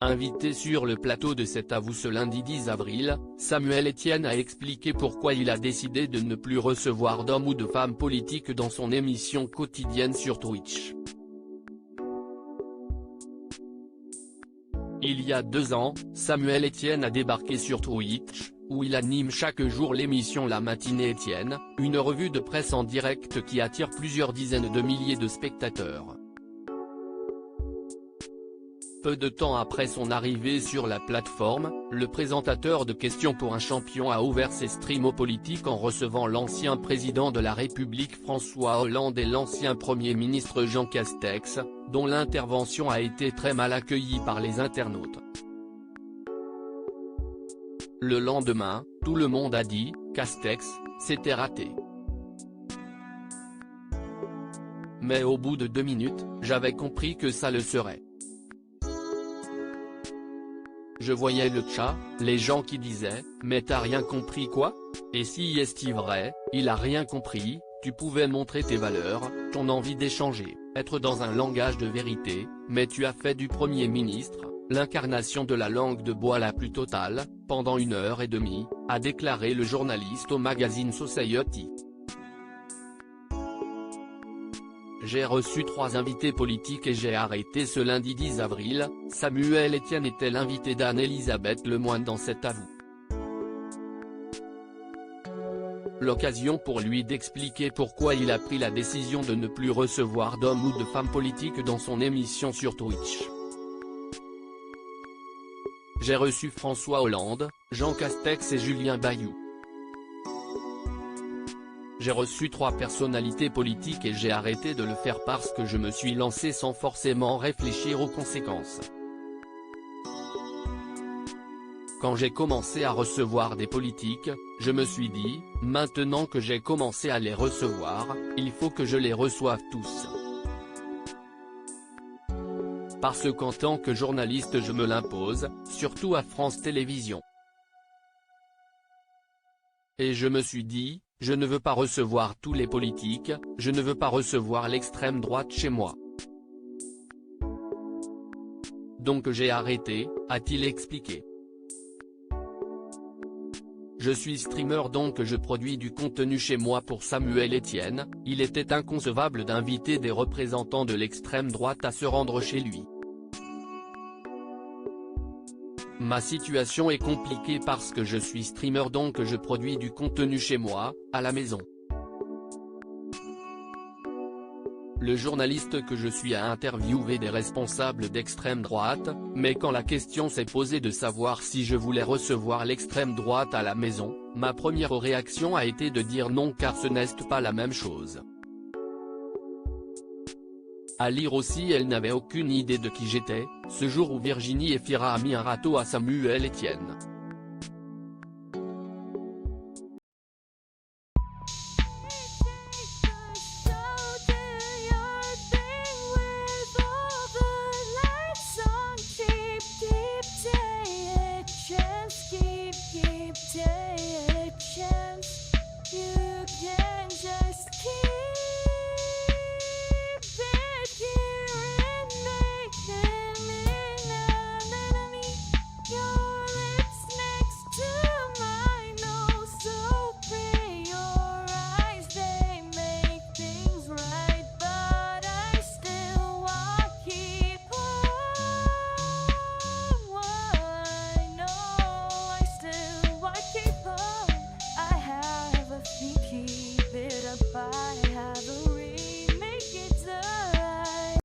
Invité sur le plateau de C'est à vous ce lundi 10 avril, Samuel Etienne a expliqué pourquoi il a décidé de ne plus recevoir d'hommes ou de femmes politiques dans son émission quotidienne sur Twitch. Il y a 2 ans, Samuel Etienne a débarqué sur Twitch, où il anime chaque jour l'émission La Matinée Etienne, une revue de presse en direct qui attire plusieurs dizaines de milliers de spectateurs. Peu de temps après son arrivée sur la plateforme, le présentateur de Questions pour un champion a ouvert ses streams aux politiques en recevant l'ancien président de la République François Hollande et l'ancien Premier ministre Jean Castex, dont l'intervention a été très mal accueillie par les internautes. Le lendemain, tout le monde a dit « Castex, c'était raté ». Mais au bout de 2 minutes, j'avais compris que ça le serait. Je voyais le chat, les gens qui disaient « Mais t'as rien compris quoi ? Et si est-il vrai, il a rien compris, tu pouvais montrer tes valeurs, ton envie d'échanger, être dans un langage de vérité, mais tu as fait du Premier ministre, l'incarnation de la langue de bois la plus totale, pendant 1h30, a déclaré le journaliste au magazine Society. J'ai reçu 3 invités politiques et j'ai arrêté ce lundi 10 avril, Samuel Etienne était l'invité d'Anne-Elisabeth Lemoine dans C'est à vous. L'occasion pour lui d'expliquer pourquoi il a pris la décision de ne plus recevoir d'hommes ou de femmes politiques dans son émission sur Twitch. J'ai reçu François Hollande, Jean Castex et Julien Bayou. J'ai reçu 3 personnalités politiques et j'ai arrêté de le faire parce que je me suis lancé sans forcément réfléchir aux conséquences. Quand j'ai commencé à recevoir des politiques, je me suis dit, maintenant que j'ai commencé à les recevoir, il faut que je les reçoive tous. Parce qu'en tant que journaliste je me l'impose, surtout à France Télévisions. Et je me suis dit, je ne veux pas recevoir tous les politiques, je ne veux pas recevoir l'extrême droite chez moi. Donc j'ai arrêté, a-t-il expliqué. Je suis streamer donc je produis du contenu chez moi pour Samuel Etienne, il était inconcevable d'inviter des représentants de l'extrême droite à se rendre chez lui. Ma situation est compliquée parce que je suis streamer donc je produis du contenu chez moi, à la maison. Le journaliste que je suis a interviewé des responsables d'extrême droite, mais quand la question s'est posée de savoir si je voulais recevoir l'extrême droite à la maison, ma première réaction a été de dire non car ce n'est pas la même chose. À lire aussi elle n'avait aucune idée de qui j'étais, ce jour où Virginie Efira a mis un râteau à Samuel Etienne.